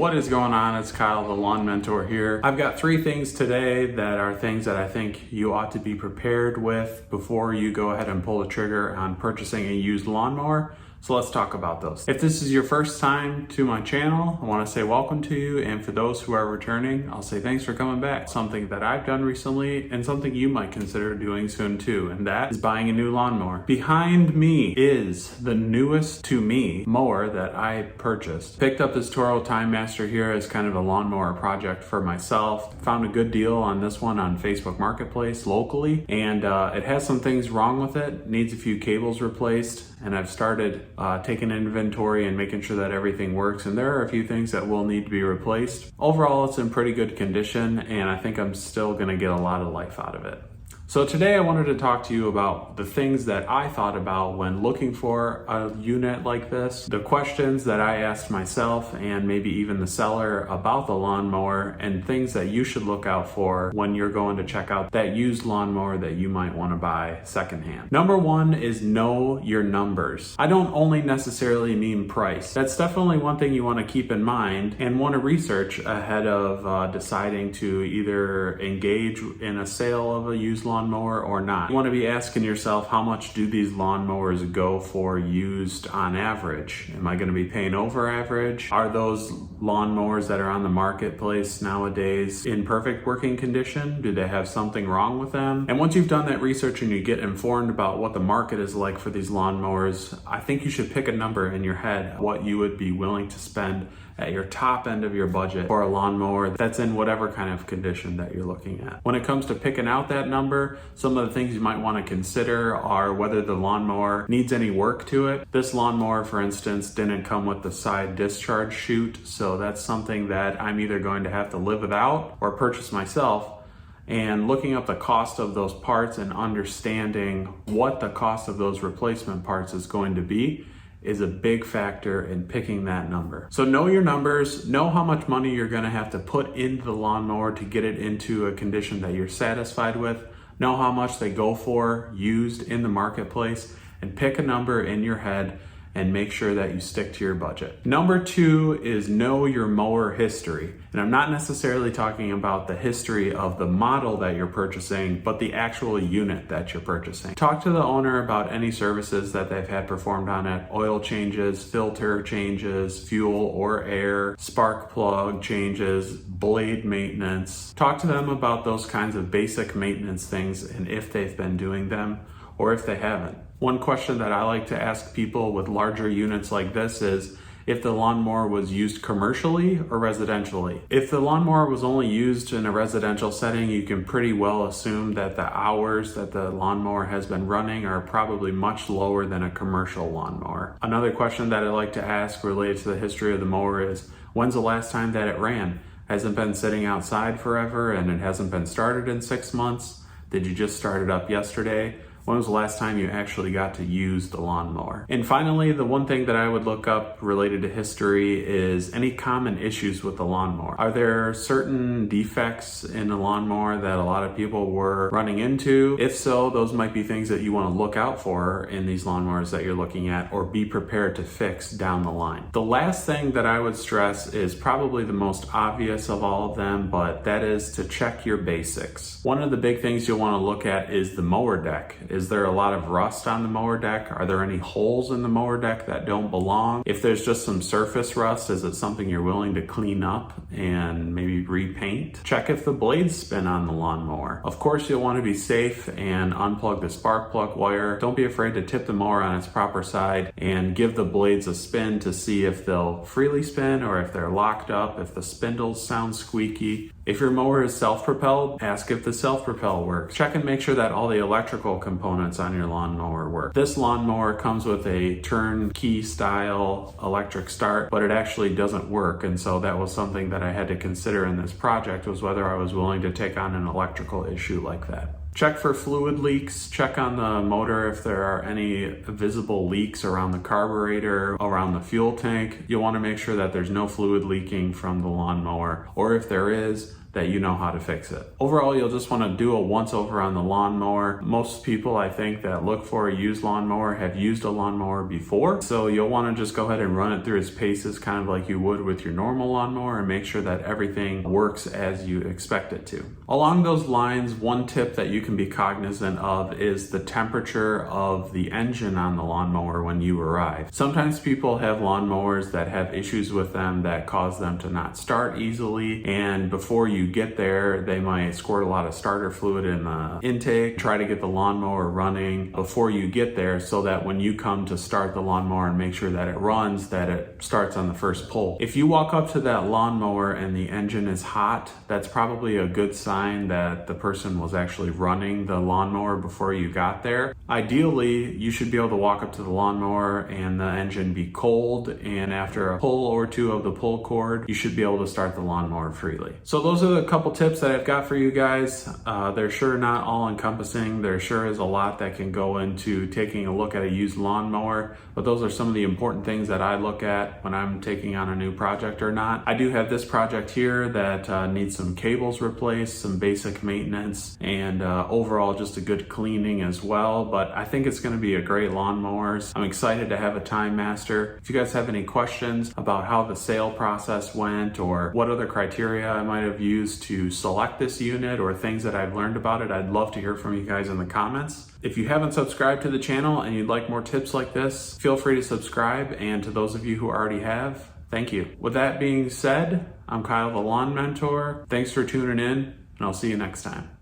What is going on? It's Kyle, the Lawn Mentor here. I've got 3 things today that are things that I think you ought to be prepared with before you go ahead and pull the trigger on purchasing a used lawnmower. So let's talk about those. If this is your first time to my channel, I want to say welcome to you. And for those who are returning, I'll say thanks for coming back. Something that I've done recently and something you might consider doing soon too. And that is buying a new lawnmower. Behind me is the newest to me mower that I purchased. Picked up this Toro Timemaster here as kind of a lawnmower project for myself. Found a good deal on this one on Facebook Marketplace locally. And it has some things wrong with it. Needs a few cables replaced. And I've started taking inventory and making sure that everything works. And there are a few things that will need to be replaced. Overall, it's in pretty good condition, and I think I'm still gonna get a lot of life out of it. So today I wanted to talk to you about the things that I thought about when looking for a unit like this, the questions that I asked myself and maybe even the seller about the lawnmower, and things that you should look out for when you're going to check out that used lawnmower that you might want to buy secondhand. Number 1 is know your numbers. I don't only necessarily mean price. That's definitely one thing you want to keep in mind and want to research ahead of deciding to either engage in a sale of a used lawnmower or not. You want to be asking yourself, how much do these lawnmowers go for used on average? Am I going to be paying over average? Are those lawnmowers that are on the marketplace nowadays in perfect working condition? Do they have something wrong with them? And once you've done that research and you get informed about what the market is like for these lawnmowers, I think you should pick a number in your head what you would be willing to spend at your top end of your budget for a lawnmower that's in whatever kind of condition that you're looking at. When it comes to picking out that number, some of the things you might want to consider are whether the lawnmower needs any work to it. This lawnmower, for instance, didn't come with the side discharge chute, so that's something that I'm either going to have to live without or purchase myself. And looking up the cost of those parts and understanding what the cost of those replacement parts is going to be is a big factor in picking that number. So know your numbers, know how much money you're gonna have to put into the lawnmower to get it into a condition that you're satisfied with, know how much they go for used in the marketplace, and pick a number in your head and make sure that you stick to your budget. Number 2 is know your mower history. And I'm not necessarily talking about the history of the model that you're purchasing, but the actual unit that you're purchasing. Talk to the owner about any services that they've had performed on it: oil changes, filter changes, fuel or air, spark plug changes, blade maintenance. Talk to them about those kinds of basic maintenance things and if they've been doing them or if they haven't. One question that I like to ask people with larger units like this is if the lawnmower was used commercially or residentially. If the lawnmower was only used in a residential setting, you can pretty well assume that the hours that the lawnmower has been running are probably much lower than a commercial lawnmower. Another question that I like to ask related to the history of the mower is, when's the last time that it ran? Hasn't been sitting outside forever and it hasn't been started in 6 months? Did you just start it up yesterday? When was the last time you actually got to use the lawnmower? And finally, the one thing that I would look up related to history is any common issues with the lawnmower. Are there certain defects in the lawnmower that a lot of people were running into? If so, those might be things that you want to look out for in these lawnmowers that you're looking at or be prepared to fix down the line. The last thing that I would stress is probably the most obvious of all of them, but that is to check your basics. One of the big things you'll want to look at is the mower deck. Is there a lot of rust on the mower deck? Are there any holes in the mower deck that don't belong? If there's just some surface rust, is it something you're willing to clean up and maybe repaint? Check if the blades spin on the lawnmower. Of course, you'll want to be safe and unplug the spark plug wire. Don't be afraid to tip the mower on its proper side and give the blades a spin to see if they'll freely spin or if they're locked up, if the spindles sound squeaky. If your mower is self-propelled, ask if the self-propel works. Check and make sure that all the electrical components on your lawnmower work. This lawnmower comes with a turnkey style electric start, but it actually doesn't work. And so that was something that I had to consider in this project, was whether I was willing to take on an electrical issue like that. Check for fluid leaks, check on the motor if there are any visible leaks around the carburetor, around the fuel tank. You'll want to make sure that there's no fluid leaking from the lawnmower, or if there is, that you know how to fix it. Overall, you'll just want to do a once over on the lawnmower. Most people, I think, that look for a used lawnmower have used a lawnmower before. So you'll want to just go ahead and run it through its paces, kind of like you would with your normal lawnmower, and make sure that everything works as you expect it to. Along those lines, one tip that you can be cognizant of is the temperature of the engine on the lawnmower when you arrive. Sometimes people have lawnmowers that have issues with them that cause them to not start easily, and before you get there, they might squirt a lot of starter fluid in the intake, try to get the lawnmower running before you get there so that when you come to start the lawnmower and make sure that it runs, that it starts on the first pull. If you walk up to that lawnmower and the engine is hot, that's probably a good sign that the person was actually running the lawnmower before you got there. Ideally, you should be able to walk up to the lawnmower and the engine be cold, and after a pull or two of the pull cord, you should be able to start the lawnmower freely. So those are the couple tips that I've got for you guys. They're sure not all encompassing. There sure is a lot that can go into taking a look at a used lawnmower, but those are some of the important things that I look at when I'm taking on a new project or not. I do have this project here that needs some cables replaced, some basic maintenance, and overall just a good cleaning as well, but I think it's going to be a great lawnmower. I'm excited to have a Timemaster. If you guys have any questions about how the sale process went or what other criteria I might have used to select this unit or things that I've learned about it, I'd love to hear from you guys in the comments. If you haven't subscribed to the channel and you'd like more tips like this, feel free to subscribe, and to those of you who already have, thank you. With that being said, I'm Kyle the Lawn Mentor. Thanks for tuning in, and I'll see you next time.